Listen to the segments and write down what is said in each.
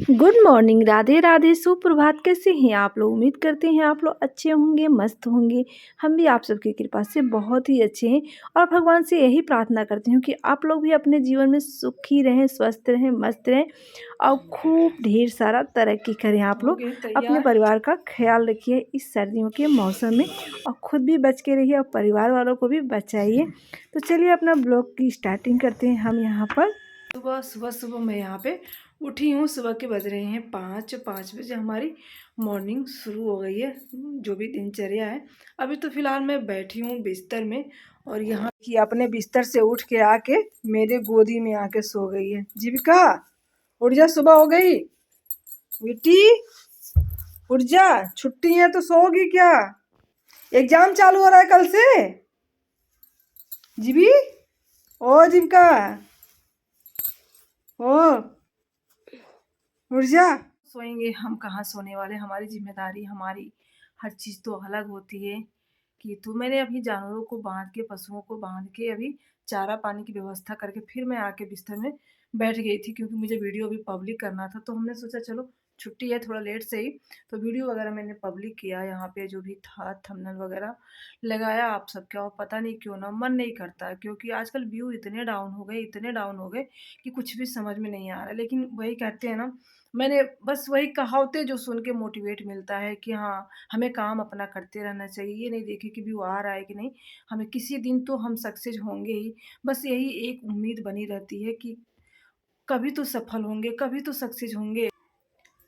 Good morning, Radhe Radhe, सुप्रभात। कैसे हैं आप लोग? उम्मीद करते हैं आप लोग अच्छे होंगे, मस्त होंगे। हम भी आप सबकी कृपा से बहुत ही अच्छे हैं और भगवान से यही प्रार्थना करती हूँ कि आप लोग भी अपने जीवन में सुखी रहें, स्वस्थ रहें, मस्त रहें और खूब ढेर सारा तरक्की करें। आप लोग अपने परिवार का ख्याल रखिए इस सर्दियों के मौसम में और ख़ुद भी बच के रहिए और परिवार वालों को भी बचाइए। तो चलिए अपना ब्लॉग की स्टार्टिंग करते हैं। हम यहाँ पर सुबह मैं यहाँ पे उठी हूँ। सुबह के बज रहे हैं 5 बजे हमारी मॉर्निंग शुरू हो गई है, जो भी दिनचर्या है। अभी तो फ़िलहाल मैं बैठी हूँ बिस्तर में और यहाँ की अपने बिस्तर से उठ के आके मेरे गोदी में आके सो गई है। जीविका उठ जा, सुबह हो गई बेटी, उठ जा, छुट्टी है तो सोगी क्या? एग्जाम चालू हो रहा है कल से। जीवी ओ जीविका ओ उठ जा। सोएंगे हम, कहाँ सोने वाले। हमारी जिम्मेदारी, हमारी हर चीज़ तो अलग होती है कि तो मैंने अभी जानवरों को बांध के, पशुओं को बांध के अभी चारा पानी की व्यवस्था करके फिर मैं आके बिस्तर में बैठ गई थी, क्योंकि मुझे वीडियो अभी पब्लिक करना था। तो हमने सोचा चलो छुट्टी है, थोड़ा लेट से ही तो वीडियो वगैरह मैंने पब्लिक किया। यहाँ पे जो भी था थंबनेल वगैरह लगाया आप सबका, और पता नहीं क्यों ना मन नहीं करता, क्योंकि आजकल व्यू इतने डाउन हो गए, इतने डाउन हो गए कि कुछ भी समझ में नहीं आ रहा। लेकिन वही कहते हैं ना, मैंने बस वही कहावतें जो सुन के मोटिवेट मिलता है कि हाँ, हमें काम अपना करते रहना चाहिए। ये नहीं देखे कि व्यू आ रहा है कि नहीं, हमें किसी दिन तो हम सक्सेस होंगे ही। बस यही एक उम्मीद बनी रहती है कि कभी तो सफल होंगे, कभी तो सक्सेस होंगे।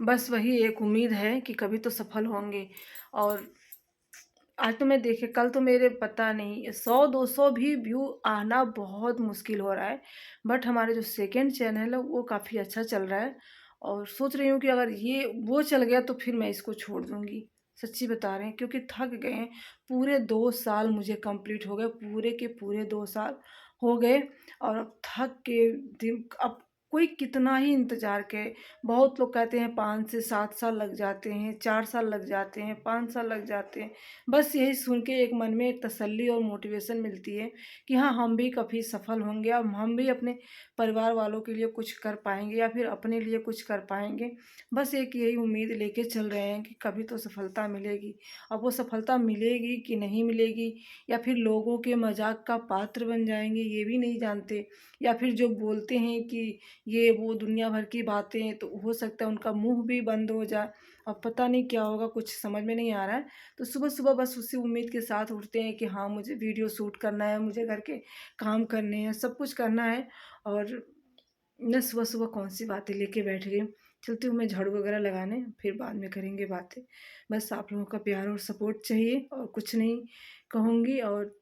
बस वही एक उम्मीद है कि कभी तो सफल होंगे। और आज तो मैं देखे, कल तो मेरे पता नहीं 100-200 भी व्यू आना बहुत मुश्किल हो रहा है। बट हमारे जो सेकंड चैनल है वो काफ़ी अच्छा चल रहा है और सोच रही हूँ कि अगर ये वो चल गया तो फिर मैं इसको छोड़ दूँगी। सच्ची बता रहे हैं, क्योंकि थक गए हैं। पूरे 2 साल मुझे कंप्लीट हो गए, पूरे के पूरे 2 साल हो गए और अब थक के दिन अब कोई कितना ही इंतज़ार करे। बहुत लोग कहते हैं 5 से 7 साल लग जाते हैं, 4 साल लग जाते हैं, 5 साल लग जाते हैं। बस यही सुन के एक मन में एक तसल्ली और मोटिवेशन मिलती है कि हाँ, हम भी कभी सफल होंगे और हम भी अपने परिवार वालों के लिए कुछ कर पाएँगे या फिर अपने लिए कुछ कर पाएँगे। बस एक यही उम्मीद लेके चल रहे हैं कि कभी तो सफलता मिलेगी। अब वो सफलता मिलेगी कि नहीं मिलेगी, या फिर लोगों के मज़ाक का पात्र बन जाएँगे, ये भी नहीं जानते। या फिर जो बोलते हैं कि ये वो दुनिया भर की बातें, तो हो सकता है उनका मुँह भी बंद हो जाए। अब पता नहीं क्या होगा, कुछ समझ में नहीं आ रहा है। तो सुबह-सुबह बस उसी उम्मीद के साथ उठते हैं कि हाँ, मुझे वीडियो शूट करना है, मुझे घर के काम करने हैं, सब कुछ करना है। और मैं सुबह-सुबह कौन-सी बातें लेके बैठ गई। चलती हूँ मैं झाड़ू वगैरह लगाने, फिर बाद में करेंगे बातें। बस आप लोगों का प्यार और सपोर्ट चाहिए और कुछ नहीं कहूँगी। और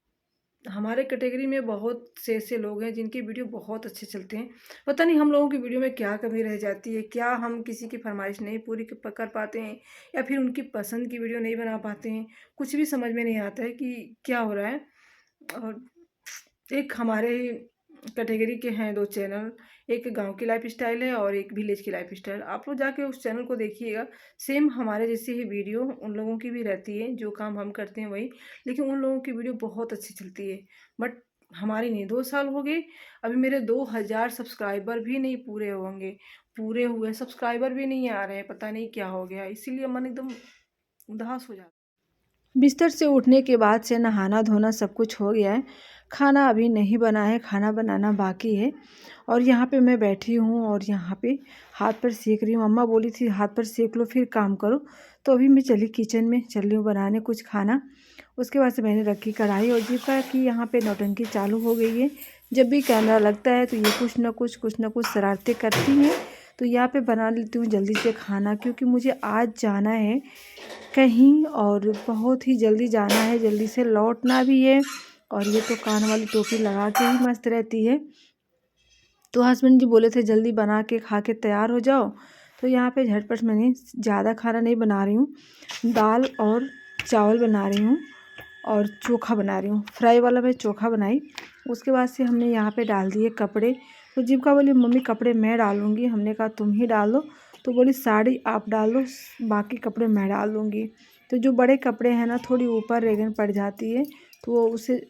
हमारे कैटेगरी में बहुत से ऐसे लोग हैं जिनकी वीडियो बहुत अच्छे चलते हैं। पता नहीं हम लोगों की वीडियो में क्या कमी रह जाती है, क्या हम किसी की फरमाइश नहीं पूरी कर पाते हैं या फिर उनकी पसंद की वीडियो नहीं बना पाते हैं। कुछ भी समझ में नहीं आता है कि क्या हो रहा है। और एक हमारे कैटेगरी के हैं 2 चैनल, एक गाँव की लाइफ़स्टाइल है और एक विलेज की लाइफ़स्टाइल। आप लोग जाके उस चैनल को देखिएगा। सेम हमारे जैसी ही वीडियो उन लोगों की भी रहती है, जो काम हम करते हैं वही। लेकिन उन लोगों की वीडियो बहुत अच्छी चलती है, बट हमारी नहीं। 2 साल हो गए, अभी मेरे 2000 सब्सक्राइबर भी नहीं पूरे होंगे। पूरे हुए सब्सक्राइबर भी नहीं आ रहे हैं, पता नहीं क्या हो गया। इसीलिए मन एकदम उदास हो जाता है। बिस्तर से उठने के बाद से नहाना-धोना सब कुछ हो गया है। खाना अभी नहीं बना है, खाना बनाना बाकी है। और यहाँ पे मैं बैठी हूँ और यहाँ पे हाथ पर सेक रही हूँ। अम्मा बोली थी हाथ पर सेक लो फिर काम करो। तो अभी मैं चली किचन में, चल रही हूँ बनाने कुछ खाना। उसके बाद से मैंने रखी कढ़ाई और जीविका की यहाँ पे नौटंकी चालू हो गई है। जब भी कैमरा लगता है तो ये कुछ न कुछ शरारतें करती हैं। तो यहाँ पे बना लेती हूँ जल्दी से खाना, क्योंकि मुझे आज जाना है कहीं और बहुत ही जल्दी जाना है, जल्दी से लौटना भी है। और ये तो कान वाली टोपी लगा के ही मस्त रहती है। तो हस्बैंड जी बोले थे जल्दी बना के खा के तैयार हो जाओ। तो यहाँ पे झटपट मैंने ज़्यादा खाना नहीं बना रही हूँ, दाल और चावल बना रही हूँ और चोखा बना रही हूँ। फ्राई वाला मैं चोखा बनाई। उसके बाद से हमने यहाँ पे डाल दिए कपड़े। तो जीविका बोली मम्मी कपड़े मैं डालूँगी। हमने कहा तुम ही डाल दो। तो बोली साड़ी आप डाल दो, बाकी कपड़े मैं डाल दूँगी। तो जो बड़े कपड़े हैं ना, थोड़ी ऊपर रेगन पड़ जाती है तो वो उसे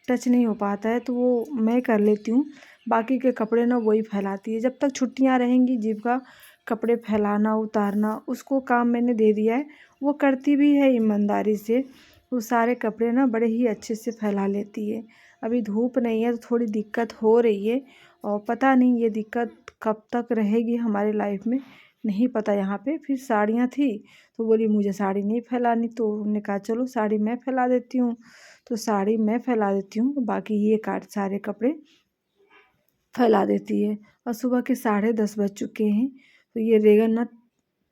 टच नहीं हो पाता है, तो वो मैं कर लेती हूँ। बाकी के कपड़े ना वही फैलाती है। जब तक छुट्टियाँ रहेंगी जीविका कपड़े फैलाना उतारना उसको काम मैंने दे दिया है। वो करती भी है ईमानदारी से, वो सारे कपड़े ना बड़े ही अच्छे से फैला लेती है। अभी धूप नहीं है तो थोड़ी दिक्कत हो रही है, और पता नहीं ये दिक्कत कब तक रहेगी हमारे लाइफ में, नहीं पता। यहाँ पे फिर साड़ियाँ थी तो बोली मुझे साड़ी नहीं फैलानी, तो हमने कहा चलो साड़ी मैं फैला देती हूँ। तो साड़ी मैं फैला देती हूँ, बाकी ये सारे कपड़े फैला देती है। और सुबह के 10:30 बज चुके हैं, तो ये रेगन ना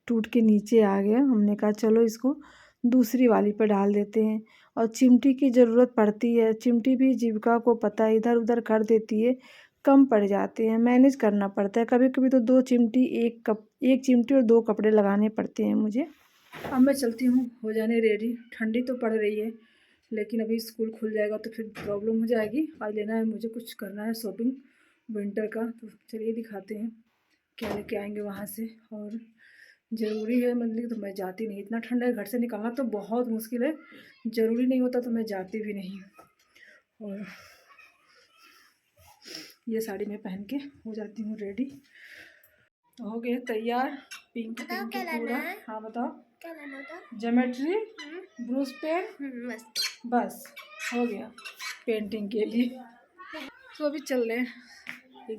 टूट के नीचे आ गया। हमने कहा चलो इसको दूसरी वाली पे डाल देते हैं। और चिमटी की ज़रूरत पड़ती है, चिमटी भी जीविका को पता है इधर उधर कर देती है, कम पड़ जाते हैं, मैनेज करना पड़ता है। कभी कभी तो 2 चिमटी एक चिमटी और 2 कपड़े लगाने पड़ते हैं मुझे। अब मैं चलती हूँ हो जाने रेडी। ठंडी तो पड़ रही है, लेकिन अभी स्कूल खुल जाएगा तो फिर प्रॉब्लम हो जाएगी। आज लेना है मुझे, कुछ करना है शॉपिंग विंटर का, तो चलिए दिखाते हैं क्या लेके आएंगे वहाँ से। और ज़रूरी है मतलब तो मैं जाती नहीं, इतना ठंडा है घर से निकलना तो बहुत मुश्किल है। ज़रूरी नहीं होता तो मैं जाती भी नहीं। और ये साड़ी मैं पहन के हो जाती हूँ रेडी। हो गए तैयार, पिंक पिंक पूरा। हाँ बताओ क्या लेना था? ज्योमेट्री, ब्रश पेन, बस हो गया पेंटिंग के लिए। तो अभी चल रहे हैं,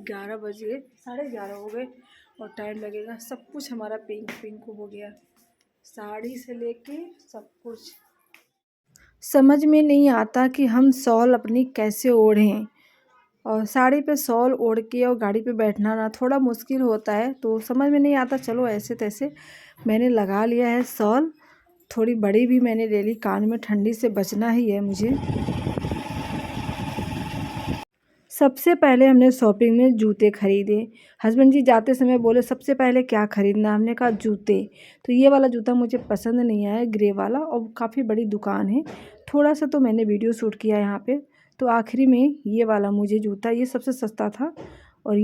11 बज गए, 11:30 हो गए और टाइम लगेगा। सब कुछ हमारा पिंक पिंक हो गया, साड़ी से लेके सब कुछ। समझ में नहीं आता कि हम शॉल अपनी कैसे ओढ़ें, और साड़ी पे शॉल ओढ़ के और गाड़ी पे बैठना ना थोड़ा मुश्किल होता है, तो समझ में नहीं आता। चलो ऐसे तैसे मैंने लगा लिया है शॉल, थोड़ी बड़ी भी मैंने ले ली, कान में ठंडी से बचना ही है मुझे। सबसे पहले हमने शॉपिंग में जूते ख़रीदे। हस्बैंड जी जाते समय बोले सबसे पहले क्या ख़रीदना, हमने कहा जूते। तो ये वाला जूता मुझे पसंद नहीं आया, ग्रे वाला, और काफ़ी बड़ी दुकान है। थोड़ा सा तो मैंने वीडियो शूट किया यहाँ पे, तो आखिरी में ये वाला मुझे जूता, ये सबसे सस्ता था। और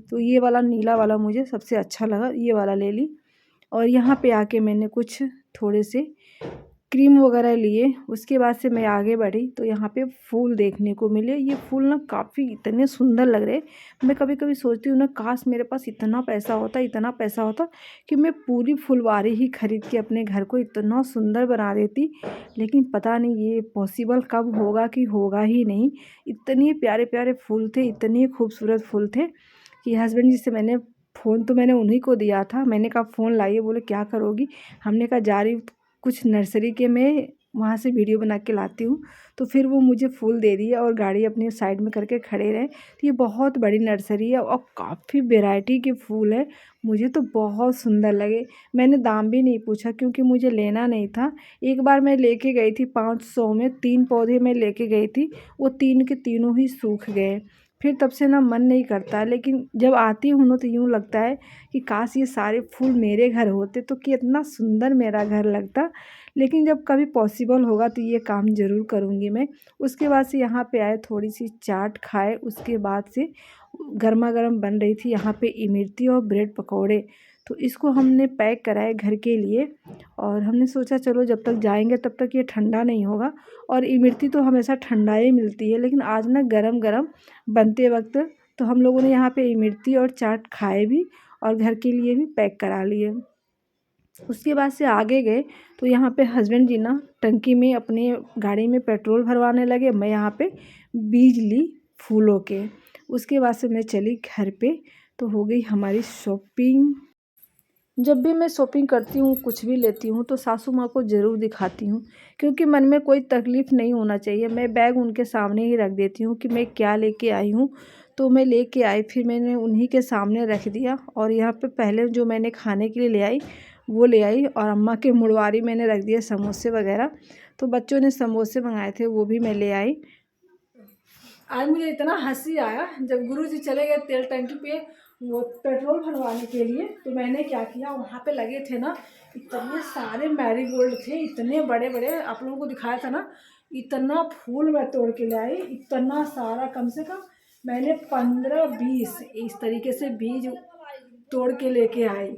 तो ये वाला नीला वाला मुझे सबसे अच्छा लगा, ये वाला ले ली। और यहाँ पे आके मैंने कुछ थोड़े से क्रीम वगैरह लिए। उसके बाद से मैं आगे बढ़ी तो यहाँ पे फूल देखने को मिले। ये फूल ना काफ़ी इतने सुंदर लग रहे। मैं कभी कभी सोचती हूँ ना, काश मेरे पास इतना पैसा होता कि मैं पूरी फुलवारी ही खरीद के अपने घर को इतना सुंदर बना देती। लेकिन पता नहीं ये पॉसिबल कब होगा कि होगा ही नहीं। इतने प्यारे प्यारे फूल थे, इतने खूबसूरत फूल थे कि हस्बैंड जी से फ़ोन तो मैंने उन्हीं को दिया था। मैंने कहा फ़ोन लाइए, बोले क्या करोगी? हमने कहा जा रही कुछ नर्सरी के मैं वहाँ से वीडियो बना के लाती हूँ। तो फिर वो मुझे फूल दे दिए और गाड़ी अपनी साइड में करके खड़े रहे। तो ये बहुत बड़ी नर्सरी है और काफ़ी वैरायटी के फूल है, मुझे तो बहुत सुंदर लगे। मैंने दाम भी नहीं पूछा क्योंकि मुझे लेना नहीं था। एक बार मैं लेके गई थी 500 में 3 पौधे मैं लेके गई थी, वो 3 के तीनों ही सूख गए। फिर तब से ना मन नहीं करता है, लेकिन जब आती हूँ ना तो यूँ लगता है कि काश ये सारे फूल मेरे घर होते तो कितना सुंदर मेरा घर लगता। लेकिन जब कभी पॉसिबल होगा तो ये काम ज़रूर करूँगी मैं। उसके बाद से यहाँ पे आए, थोड़ी सी चाट खाए, उसके बाद से गर्मा गर्म बन रही थी यहाँ पे इमरती और ब्रेड पकौड़े, तो इसको हमने पैक कराए घर के लिए। और हमने सोचा चलो जब तक जाएंगे तब तक ये ठंडा नहीं होगा। और इमरती तो हमेशा ठंडा ही मिलती है, लेकिन आज ना गरम गरम बनते वक्त तो हम लोगों ने यहाँ पे इमरती और चाट खाए भी और घर के लिए भी पैक करा लिए। उसके बाद से आगे गए तो यहाँ पे हस्बैंड जी ना टंकी में अपने गाड़ी में पेट्रोल भरवाने लगे। मैं यहाँ पे बीज ली फूलों के। उसके बाद से मैं चली घर पे, तो हो गई हमारी शॉपिंग। जब भी मैं शॉपिंग करती हूँ, कुछ भी लेती हूँ, तो सासू माँ को ज़रूर दिखाती हूँ, क्योंकि मन में कोई तकलीफ़ नहीं होना चाहिए। मैं बैग उनके सामने ही रख देती हूँ कि मैं क्या लेके आई हूँ। तो मैं लेके आई, फिर मैंने उन्हीं के सामने रख दिया। और यहाँ पे पहले जो मैंने खाने के लिए ले आई वो ले आई, और अम्मा के मुड़वारी मैंने रख दिया समोसे वगैरह। तो बच्चों ने समोसे मंगाए थे, वो भी मैं ले आई। आज मुझे इतना हंसी आया जब गुरुजी चले गए तेल टंकी पे वो पेट्रोल भरवाने के लिए, तो मैंने क्या किया, वहाँ पे लगे थे ना इतने सारे मैरीगोल्ड थे, इतने बड़े बड़े, आप लोगों को दिखाया था ना। इतना फूल मैं तोड़ के ले आई, इतना सारा, कम से कम मैंने 15-20 इस तरीके से बीज तोड़ के लेके आई।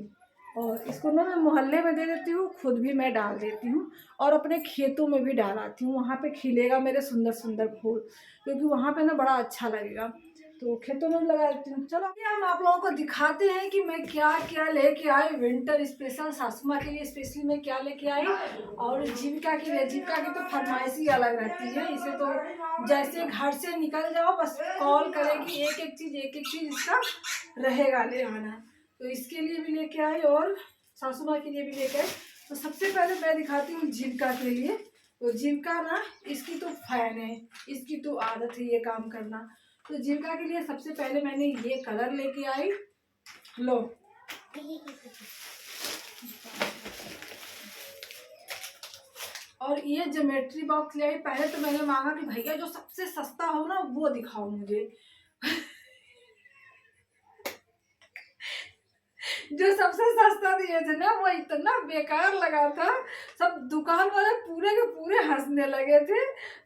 और इसको ना मैं मोहल्ले में दे देती हूँ, खुद भी मैं डाल देती हूँ और अपने खेतों में भी डालाती हूँ। वहाँ पे खिलेगा मेरे सुंदर सुंदर फूल, क्योंकि वहाँ पे ना बड़ा अच्छा लगेगा। तो खेतों में लगा देती हूँ। चलो अभी हम आप लोगों को दिखाते हैं कि मैं क्या क्या लेके आई विंटर स्पेशल सासू माँ के लिए स्पेशली मैं क्या लेके आई। और जीविका के लिए, जीविका की तो फरमाइश ही अलग रहती है। इसे तो जैसे घर से निकल जाओ बस कॉल करेगी, एक एक चीज़ इसका रहेगा ले आना। तो इसके लिए भी लेके आई और सासू माँ के लिए भी लेके आई। तो सबसे पहले मैं दिखाती हूँ जीविका के लिए। तो जीविका ना, इसकी तो फैन है, इसकी तो आदत है ये काम करना। तो जीविका के लिए सबसे पहले मैंने ये कलर लेके आई। लो, और ये ज्योमेट्री बॉक्स ले आई। पहले तो मैंने मांगा कि भैया जो सबसे सस्ता हो ना वो दिखाओ मुझे। जो सबसे सस्ता दिए थे ना वो इतना बेकार लगा था, सब दुकान वाले पूरे के पूरे हंसने लगे थे।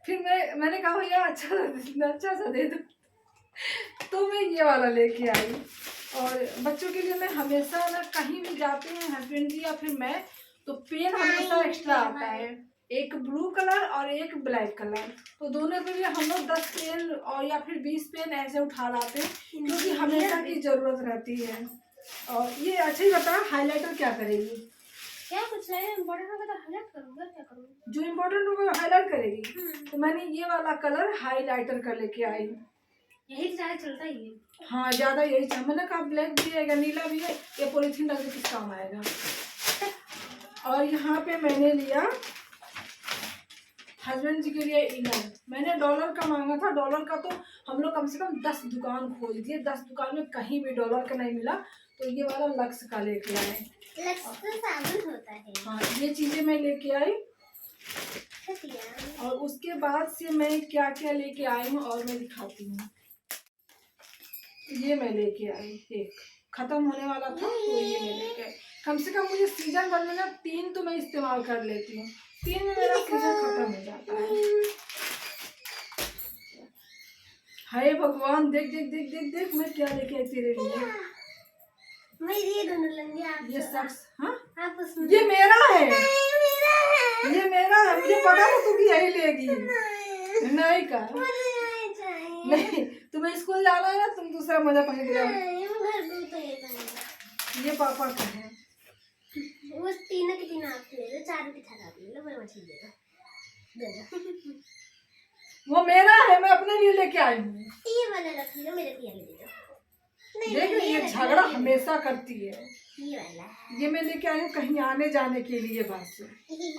फिर मैंने कहा भैया अच्छा सा दे दो। तो मैं ये वाला लेके आई। और बच्चों के लिए मैं हमेशा ना कहीं भी जाते हैं हस्बैंड जी या फिर मैं, तो पेन हमेशा एक्स्ट्रा आता है, एक ब्लू कलर और एक ब्लैक कलर। तो दोनों के लिए हम लोग 10 पेन और या फिर 20 पेन ऐसे उठा लाते हैं क्योंकि हमेशा की जरूरत रहती है। और ये अच्छा ही बता, हाइलाइटर क्या करेगी? क्या कुछ नहीं, इम्पोर्टेंट होगा तो हाईलाइट करूंगा, क्या करूंगा? जो इम्पोर्टेंट होगा हाईलाइट करेगी। तो मैंने ये वाला कलर हाइलाइटर का लेके आई। यही ज्यादा चलता ही है। हाँ ज्यादा यही चाहिए। मैंने कहा ब्लैक भी आएगा, नीला भी है, ये पॉलीथीन डाल के किस काम आएगा। और यहाँ पे मैंने लिया हस्बैंड जी के लिए इनर। मैंने डॉलर का मांगा था, डॉलर का तो हम लोग कम से कम 10 दुकान खोल दिए, 10 दुकान में कहीं भी डॉलर का नहीं मिला। तो ये वाला लक्स का लेके आए। लक्स तो साबुन होता है। हाँ ये चीजें मैं लेके आई। और उसके बाद से मैं क्या क्या लेके आई हूँ और मैं दिखाती हूँ। ये मैं लेके आई, एक खत्म होने वाला था तो ये मैं लेके आई। कम से कम मुझे सीजन भर में ना 3 तो मैं इस्तेमाल कर लेती हूँ, 3 में मेरा सीजन खत्म हो जाता है। हाय भगवान, देख देख देख देख देख मैं क्या लेके आई तेरे लिए। मैं ये दोनों लेंगे आप। ये शख्स, हाँ आप उसमें। ये मेरा है, मेरा है। ये मेरा है। मुझे पता था तू भी यही लेगी। नहीं का नहीं, तुम्हें स्कूल जाना है ना, तुम दूसरा मजा पहन के जाओ। ये पापा का है। वो तीनों के तीनों आप ले लो, चारों की चार आप ले लो, मैं मछली दे दो। वो मेरा है, मैं अपने लिए लेके आई हूँ। ये वाला रख लो, मेरे को ये दे दो। देख ये झगड़ा हमेशा करती है। ये वाला ये मैं लेके आई हूँ कहीं आने जाने के लिए बस।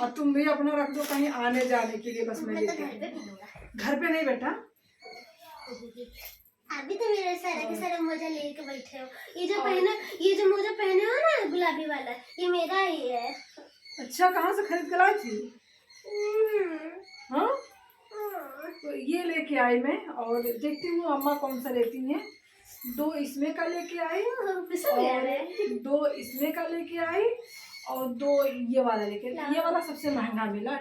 और तुम भी अपना रख दो कहीं आने जाने के लिए बस। मैं लेके आई। घर पे नहीं बेटा, अभी तो मेरे सारा के सारा मोजा लेके बैठे हो। ये जो पहने, ये जो मोजा पहने हो ना गुलाबी वाला, ये मेरा ही है। अच्छा कहाँ से खरीद कर लाई थी? हाँ तो ये लेके आई मैं। और देखती हूँ अम्मा कौन सा लेती हैं। 2 इसमें का लेके आई और 2 इसमें का लेके आई और 2 ये वाला लेके। ये वाला सबसे महंगा मिला,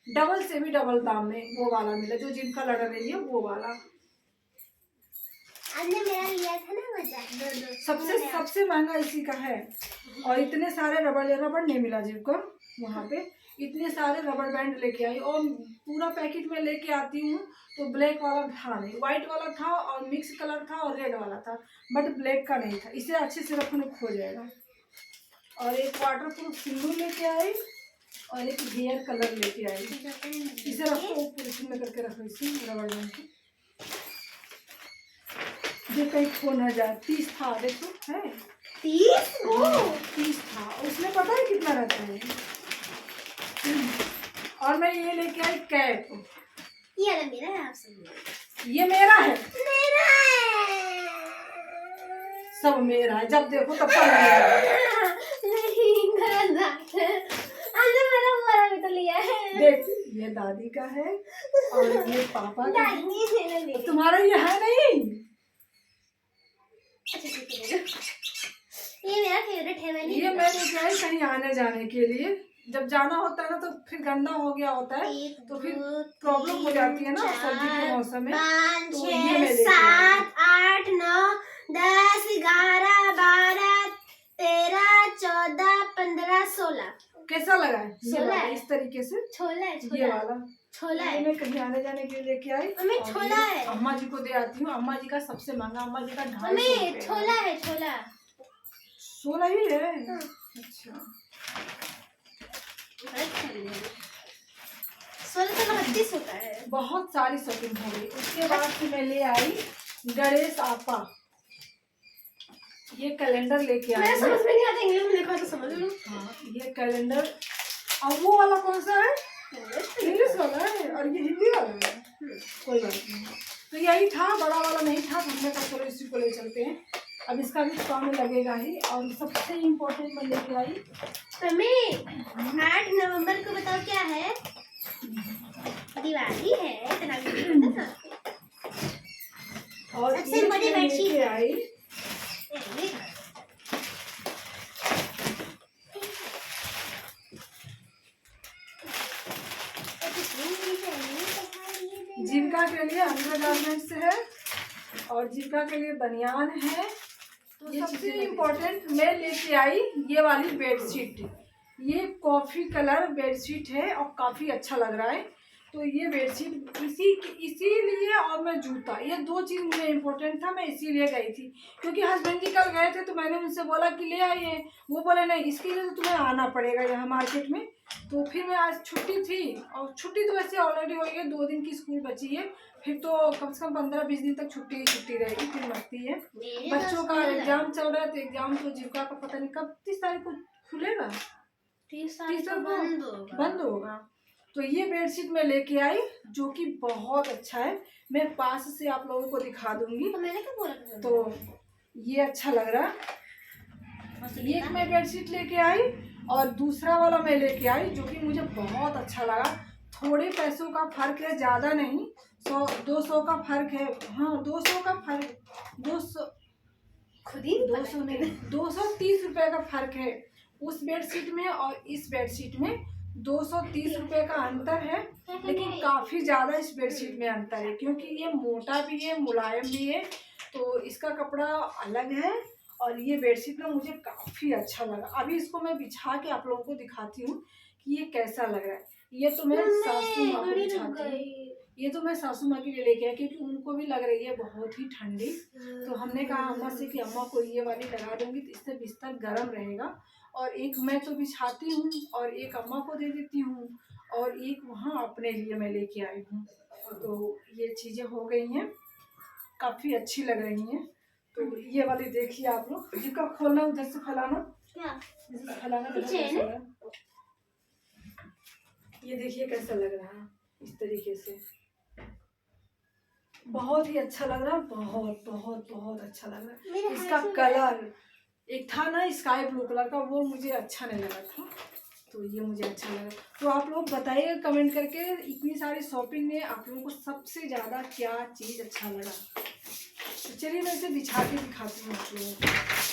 डबल से भी डबल दाम में वो वाला मिला, जो जिनका लड़ रही है वो वाला। आपने मेरा लिया था ना मजा, सबसे महंगा इसी का है। और इतने सारे रबड़ नहीं मिला जिनको वहाँ पे, इतने सारे रबड़ बैंड लेके आई। और पूरा पैकेट में लेके आती हूँ तो ब्लैक वाला था नहीं, व्हाइट वाला था और मिक्स कलर था और रेड वाला था, बट ब्लैक का नहीं था। इसे अच्छे से रखो नहीं खो जाएगा। और एक वाटर प्रूफ सिंदूर लेके आई और एक हेयर कलर लेके आई। इसे रखो पॉलिथीन में करके रखो, इसे रबड़ बैंड की जो कहीं खो न जाए। 30 था, देखो है 30 था। उसमें पता है कितना रहता है। और मैं ये लेके आई कैप। ये मेरा है, आप सब ये मेरा है, मेरा है। सब मेरा है, जब देखो तब मेरा है। नहीं गलत बात है, आपने मेरा वाला भी तो लिया है। देख ये दादी का है और ये पापा का है, तुम्हारा ये है नहीं। ये मेरा फेवरेट है। ये मैं लेके आई कहीं आने जाने के लिए। जब जाना होता है ना तो फिर गंदा हो गया होता है तो फिर प्रॉब्लम हो जाती है ना सर्दी के मौसम में। 5 तो 6 7 8 9 10 11 12 13 14 15 16। कैसा लगा है? 16 इस तरीके से छोला है, ये वाला छोला है। मैं कहीं आने जाने के लिए लेके आई। मम्मी और छोला ये है। अम्मा जी को दे आती हूँ। अम्मा जी का सबसे महंगा, अम्मा जी का 250 मम्मी रुपये छोला है, छोला। 16 ही है। हाँ। अच्छा 16 तो 32 होता है। बहुत सारी शॉपिंग हो गई। उसके बाद फिर मैं ले आई गणेश आपा, ये कैलेंडर लेके आई। मैं समझ में नहीं आता, इंग्लिश में लिखा तो समझ लूं। हाँ ये कैलेंडर। और वो वाला कौन सा है? इंग्लिश वाला है और ये हिंदी वाला है। कोई बात नहीं। तो यही था, बड़ा वाला नहीं था, तो हमने कहा चलो इसी को ले चलते हैं। अब इसका भी काम लगेगा ही। और सबसे इम्पोर्टेंट मैं लेके आई मम्मी 8 नवंबर को बताओ क्या है? दिवाली है, इतना भी नहीं पता था। और सबसे ये बड़ी मैं बेडशीट लेके है। आई जीविका के लिए अंडरगारमेंट्स है और जीविका के लिए बनियान है। तो सबसे इम्पोर्टेंट मैं लेके आई ये वाली बेडशीट। ये कॉफी कलर बेडशीट है और काफ़ी अच्छा लग रहा है। तो ये बेडशीट इसीलिए, और मैं जूता, ये 2 चीज़ मुझे इम्पोर्टेंट था। मैं इसीलिए गई थी क्योंकि हस्बैंड जी कल गए थे, तो मैंने उनसे बोला कि ले आइए। वो बोले नहीं, इसके लिए तो तुम्हें आना पड़ेगा यहाँ मार्केट में। तो फिर मैं आज छुट्टी थी, और छुट्टी तो वैसे ऑलरेडी हो गई है, 2 दिन की स्कूल बची है। फिर तो कम से कम 15-20 दिन तक छुट्टी ही छुट्टी रहेगी, फिर मस्ती है। बच्चों का एग्जाम चल रहा है, तो एग्जाम तो जीविका का पता नहीं कब, 30 तारीख को खुलेगा, 30 तारीख को बंद होगा। तो ये बेडशीट मैं लेके आई जो कि बहुत अच्छा है। मैं पास से आप लोगों को दिखा दूंगी। तो मैंने क्या बोला था? तो ये अच्छा लग रहा। ये एक मैं बेडशीट लेके आई और दूसरा वाला मैं लेके आई जो कि मुझे बहुत अच्छा लगा। थोड़े पैसों का फर्क है, ज़्यादा नहीं, 100-200 का फर्क है। हाँ 200 का फर्क, 200 खुद ही 200 नहीं, 230 रुपये का फर्क है उस बेडशीट में और इस बेडशीट में। 230 रुपये का अंतर है, लेकिन काफ़ी ज़्यादा इस बेडशीट में अंतर है क्योंकि ये मोटा भी है, मुलायम भी है। तो इसका कपड़ा अलग है और ये बेडशीट ना मुझे काफ़ी अच्छा लगा। अभी इसको मैं बिछा के आप लोगों को दिखाती हूँ कि ये कैसा लग रहा है। ये तो मैं सासू माँ को बिछाती हूँ, ये तो मैं सासू माँ के लिए लेके आई क्योंकि उनको भी लग रही है बहुत ही ठंडी। तो हमने कहा अम्मा से कि अम्मा को ये वाली लगा दूंगी तो इससे बिस्तर गर्म रहेगा। और एक मैं तो बिछाती हूँ और एक अम्मा को दे देती हूँ और एक वहाँ अपने लिए मैं लेके आई हूँ। तो ये चीज़ें हो गई हैं, काफ़ी अच्छी लग रही हैं। तो ये वाली देखिए आप लोग, जिसका खोलना उधर से फैलाना, क्या फैलाना ये देखिए कैसा लग रहा है इस तरीके से। बहुत ही अच्छा लग रहा है, बहुत बहुत बहुत अच्छा लग रहा है। इसका कलर एक था ना स्काई ब्लू कलर का, वो मुझे अच्छा नहीं लगा था, तो ये मुझे अच्छा लगा। तो आप लोग बताइए कमेंट करके, इतनी सारी शॉपिंग में आप लोगों को सबसे ज़्यादा क्या चीज़ अच्छा लगा। तो चलिए मैं इसे बिछा के दिखाती हूँ आप लोगों को।